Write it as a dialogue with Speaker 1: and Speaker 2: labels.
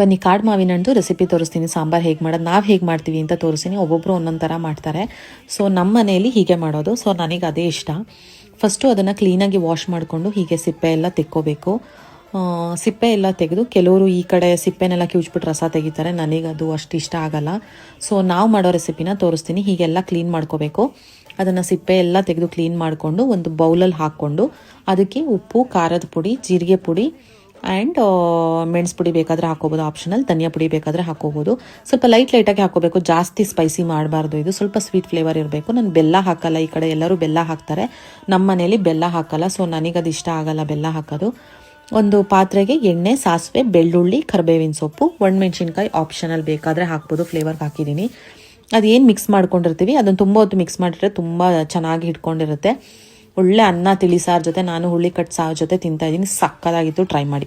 Speaker 1: ಬನ್ನಿ ಕಾಡು ಮಾವಿನ ಹಣ್ಣು ರೆಸಿಪಿ ತೋರಿಸ್ತೀನಿ. ಸಾಂಬಾರು ಹೇಗೆ ಮಾಡೋದು, ನಾವು ಹೇಗೆ ಮಾಡ್ತೀವಿ ಅಂತ ತೋರಿಸ್ತೀನಿ. ಒಬ್ಬೊಬ್ಬರು ಒಂದೊಂದು ಥರ ಮಾಡ್ತಾರೆ. ಸೊ ನಮ್ಮ ಮನೆಯಲ್ಲಿ ಹೀಗೆ ಮಾಡೋದು. ಸೊ ನನಗೆ ಅದೇ ಇಷ್ಟ. ಫಸ್ಟು ಅದನ್ನು ಕ್ಲೀನಾಗಿ ವಾಶ್ ಮಾಡಿಕೊಂಡು ಹೀಗೆ ಸಿಪ್ಪೆ ಎಲ್ಲ ತೆಕ್ಕೋಬೇಕು. ಸಿಪ್ಪೆ ಎಲ್ಲ ತೆಗೆದು, ಕೆಲವರು ಈ ಕಡೆ ಸಿಪ್ಪೆನೆಲ್ಲ ಕಿವುಚ್ಬಿಟ್ಟು ರಸ ತೆಗಿತಾರೆ. ನನಗದು ಅಷ್ಟು ಇಷ್ಟ ಆಗಲ್ಲ. ಸೊ ನಾವು ಮಾಡೋ ರೆಸಿಪಿನ ತೋರಿಸ್ತೀನಿ. ಹೀಗೆಲ್ಲ ಕ್ಲೀನ್ ಮಾಡ್ಕೋಬೇಕು. ಅದನ್ನು ಸಿಪ್ಪೆ ಎಲ್ಲ ತೆಗೆದು ಕ್ಲೀನ್ ಮಾಡಿಕೊಂಡು ಒಂದು ಬೌಲಲ್ಲಿ ಹಾಕ್ಕೊಂಡು ಅದಕ್ಕೆ ಉಪ್ಪು, ಖಾರದ ಪುಡಿ, ಜೀರಿಗೆ ಪುಡಿ ಆ್ಯಂಡ್ ಮೆಣಸು ಪುಡಿ ಬೇಕಾದರೆ ಹಾಕೋಬೋದು, ಆಪ್ಷನಲ್. ಧನಿಯಾ ಪುಡಿ ಬೇಕಾದರೆ ಹಾಕೋಬೋದು. ಸ್ವಲ್ಪ ಲೈಟಾಗಿ ಹಾಕೋಬೇಕು, ಜಾಸ್ತಿ ಸ್ಪೈಸಿ ಮಾಡಬಾರ್ದು. ಇದು ಸ್ವಲ್ಪ ಸ್ವೀಟ್ ಫ್ಲೇವರ್ ಇರಬೇಕು. ನಾನು ಬೆಲ್ಲ ಹಾಕಲ್ಲ. ಈ ಕಡೆ ಎಲ್ಲರೂ ಬೆಲ್ಲ ಹಾಕ್ತಾರೆ, ನಮ್ಮ ಮನೇಲಿ ಬೆಲ್ಲ ಹಾಕಲ್ಲ. ಸೊ ನನಗದು ಇಷ್ಟ ಆಗಲ್ಲ ಬೆಲ್ಲ ಹಾಕೋದು. ಒಂದು ಪಾತ್ರೆಗೆ ಎಣ್ಣೆ, ಸಾಸಿವೆ, ಬೆಳ್ಳುಳ್ಳಿ, ಕರಿಬೇವಿನ ಸೊಪ್ಪು, ಒಣಮೆಣ್ಸಿನ್ಕಾಯಿ ಆಪ್ಷನಲ್, ಬೇಕಾದರೆ ಹಾಕ್ಬೋದು. ಫ್ಲೇವರ್ಗೆ ಹಾಕಿದ್ದೀನಿ. ಅದೇನು ಮಿಕ್ಸ್ ಮಾಡ್ಕೊಂಡಿರ್ತೀವಿ ಅದನ್ನು ತುಂಬ ಹೊತ್ತು ಮಿಕ್ಸ್ ಮಾಡಿದ್ರೆ ತುಂಬ ಚೆನ್ನಾಗಿ ಹಿಡ್ಕೊಂಡಿರುತ್ತೆ. ಒಳ್ಳೆ ಅನ್ನ ತಿಳಿಸಾರು ಜೊತೆ, ನಾನು ಹುಳ್ಳಿ ಕಟ್ಟು ಸಾರು ಜೊತೆ ತಿಂತಾಯಿದ್ದೀನಿ. ಸಕ್ಕತ್ತಾಗಿತ್ತು, ಟ್ರೈ ಮಾಡಿ.